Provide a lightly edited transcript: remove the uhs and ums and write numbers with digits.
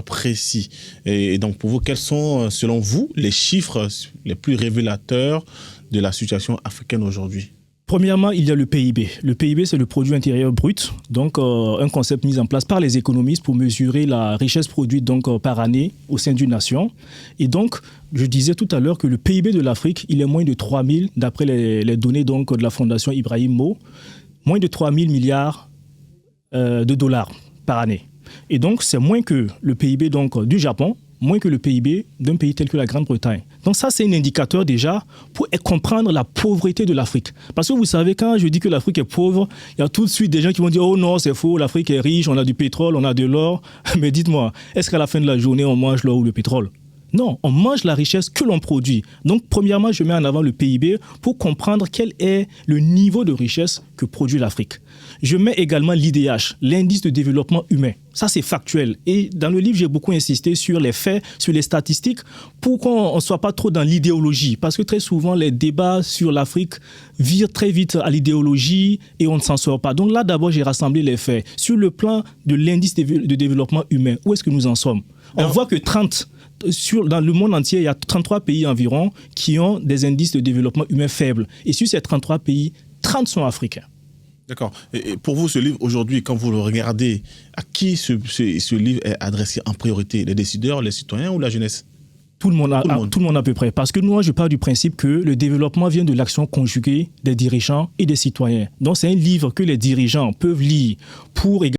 précis. Et donc, pour vous, quels sont, selon vous, les chiffres les plus révélateurs de la situation africaine aujourd'hui? Premièrement, il y a le PIB. Le PIB, c'est le produit intérieur brut, donc un concept mis en place par les économistes pour mesurer la richesse produite donc, par année au sein d'une nation. Et donc, je disais tout à l'heure que le PIB de l'Afrique, il est moins de 3 000, d'après les données donc, de la Fondation Ibrahim Mo, moins de 3 000 milliards de dollars par année. Et donc, c'est moins que le PIB donc, du Japon, moins que le PIB d'un pays tel que la Grande-Bretagne. Donc ça, c'est un indicateur déjà pour comprendre la pauvreté de l'Afrique. Parce que vous savez, quand je dis que l'Afrique est pauvre, il y a tout de suite des gens qui vont dire « Oh non, c'est faux, l'Afrique est riche, on a du pétrole, on a de l'or. » Mais dites-moi, est-ce qu'à la fin de la journée, on mange l'or ou le pétrole ? Non, on mange la richesse que l'on produit. Donc, premièrement, je mets en avant le PIB pour comprendre quel est le niveau de richesse que produit l'Afrique. Je mets également l'IDH, l'indice de développement humain. Ça, c'est factuel. Et dans le livre, j'ai beaucoup insisté sur les faits, sur les statistiques, pour qu'on ne soit pas trop dans l'idéologie. Parce que très souvent, les débats sur l'Afrique virent très vite à l'idéologie et on ne s'en sort pas. Donc là, d'abord, j'ai rassemblé les faits. Sur le plan de l'indice de développement humain, où est-ce que nous en sommes ? On voit que dans le monde entier, il y a 33 pays environ qui ont des indices de développement humain faibles. Et sur ces 33 pays, 30 sont africains. D'accord. Et pour vous, ce livre, aujourd'hui, quand vous le regardez, à qui ce livre est adressé en priorité? Les décideurs, les citoyens ou la jeunesse? Tout le monde à peu près. Parce que moi, je pars du principe que le développement vient de l'action conjuguée des dirigeants et des citoyens. Donc, c'est un livre que les dirigeants peuvent lire pour